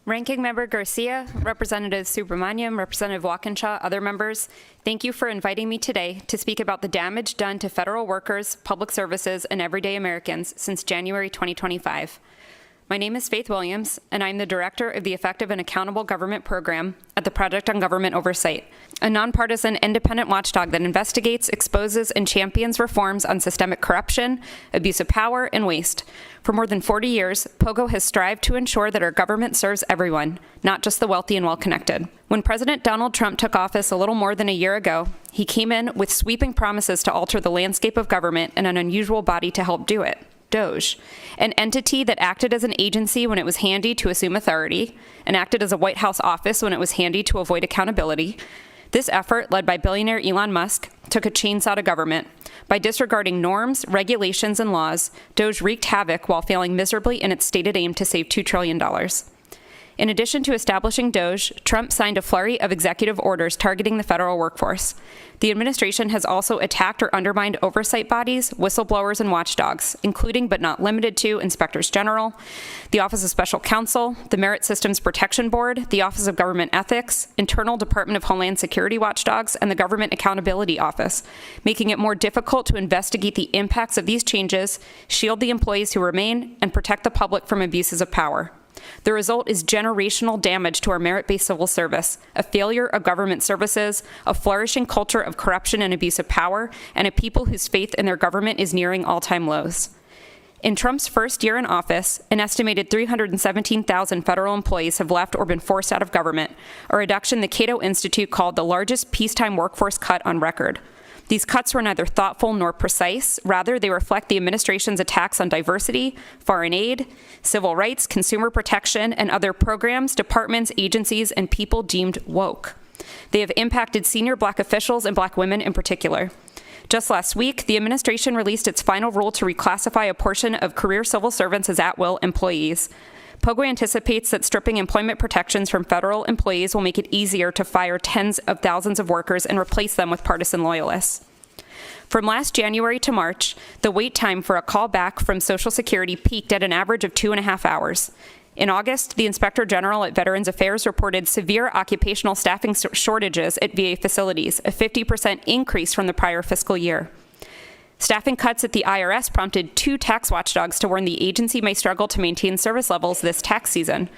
Ranking Member Garcia, Representative Subramaniam, Representative Walkinshaw, other members, thank you for inviting me today to speak about the damage done to federal workers, public services, and everyday Americans since January 2025. My name is Faith Williams, and I'm the Director of the Effective and Accountable Government Program at the Project on Government Oversight, a nonpartisan independent watchdog that investigates, exposes, and champions reforms on systemic corruption, abuse of power, and waste. For more than 40 years, POGO has strived to ensure that our government serves everyone, not just the wealthy and well-connected. When President Donald Trump took office a little more than a year ago, he came in with sweeping promises to alter the landscape of government and an unusual body to help do it. DOGE, an entity that acted as an agency when it was handy to assume authority and acted as a White House office when it was handy to avoid accountability. This effort, led by billionaire Elon Musk, took a chainsaw to government. By disregarding norms, regulations, and laws, DOGE wreaked havoc while failing miserably in its stated aim to save $2 trillion. In addition to establishing DOGE, Trump signed a flurry of executive orders targeting the federal workforce. The administration has also attacked or undermined oversight bodies, whistleblowers, and watchdogs, including but not limited to Inspectors General, the Office of Special Counsel, the Merit Systems Protection Board, the Office of Government Ethics, Internal Department of Homeland Security watchdogs, and the Government Accountability Office, making it more difficult to investigate the impacts of these changes, shield the employees who remain, and protect the public from abuses of power. The result is generational damage to our merit-based civil service, a failure of government services, a flourishing culture of corruption and abuse of power, and a people whose faith in their government is nearing all-time lows. In Trump's first year in office, an estimated 317,000 federal employees have left or been forced out of government, a reduction the Cato Institute called the largest peacetime workforce cut on record. These cuts were neither thoughtful nor precise. Rather, they reflect the administration's attacks on diversity, foreign aid, civil rights, consumer protection, and other programs, departments, agencies, and people deemed woke. They have impacted senior Black officials and Black women in particular. Just last week, the administration released its final rule to reclassify a portion of career civil servants as at-will employees. POGO anticipates that stripping employment protections from federal employees will make it easier to fire tens of thousands of workers and replace them with partisan loyalists. From last January to March, the wait time for a call back from Social Security peaked at an average of 2.5 hours. In August, the Inspector General at Veterans Affairs reported severe occupational staffing shortages at VA facilities, a 50% increase from the prior fiscal year. Staffing cuts at the IRS prompted 2 tax watchdogs to warn the agency may struggle to maintain service levels this tax season.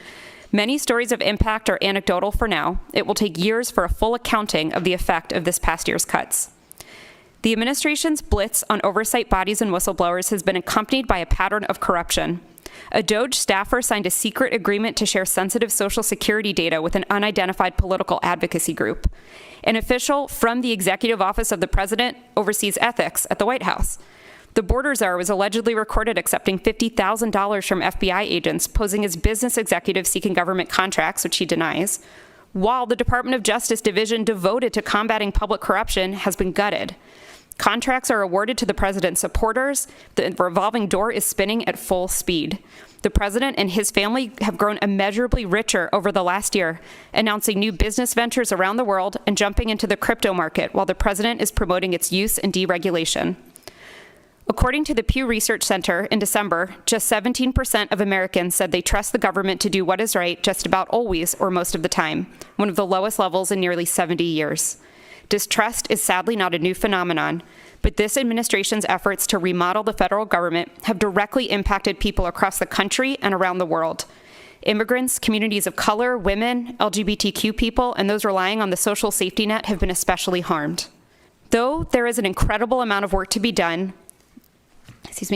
Many stories of impact are anecdotal for now. It will take years for a full accounting of the effect of this past year's cuts. The administration's blitz on oversight bodies and whistleblowers has been accompanied by a pattern of corruption. A DOGE staffer signed a secret agreement to share sensitive Social Security data with an unidentified political advocacy group. An official from the Executive Office of the President oversees ethics at the White House. The border czar was allegedly recorded accepting $50,000 from FBI agents, posing as business executives seeking government contracts, which he denies, while the Department of Justice division devoted to combating public corruption has been gutted. Contracts are awarded to the president's supporters. The revolving door is spinning at full speed. The president and his family have grown immeasurably richer over the last year, announcing new business ventures around the world and jumping into the crypto market while the president is promoting its use and deregulation. According to the Pew Research Center, in December, just 17% of Americans said they trust the government to do what is right just about always or most of the time, one of the lowest levels in nearly 70 years. Distrust is sadly not a new phenomenon, but this administration's efforts to remodel the federal government have directly impacted people across the country and around the world. Immigrants, communities of color, women, LGBTQ people, and those relying on the social safety net have been especially harmed. Though there is an incredible amount of work to be done,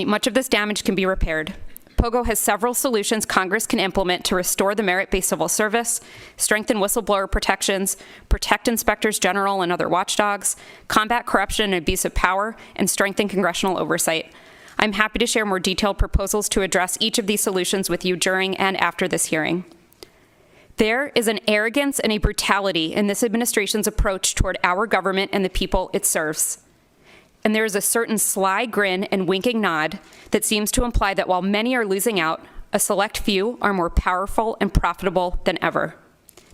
much of this damage can be repaired. POGO has several solutions Congress can implement to restore the merit-based civil service, strengthen whistleblower protections, protect inspectors general and other watchdogs, combat corruption and abuse of power, and strengthen congressional oversight. I'm happy to share more detailed proposals to address each of these solutions with you during and after this hearing. There is an arrogance and a brutality in this administration's approach toward our government and the people it serves. And there is a certain sly grin and winking nod that seems to imply that while many are losing out, a select few are more powerful and profitable than ever.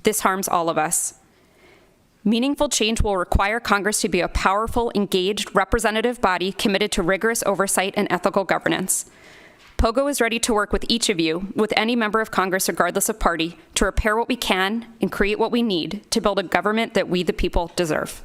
This harms all of us. Meaningful change will require Congress to be a powerful, engaged, representative body committed to rigorous oversight and ethical governance. POGO is ready to work with each of you, with any member of Congress regardless of party, to repair what we can and create what we need to build a government that we the people deserve.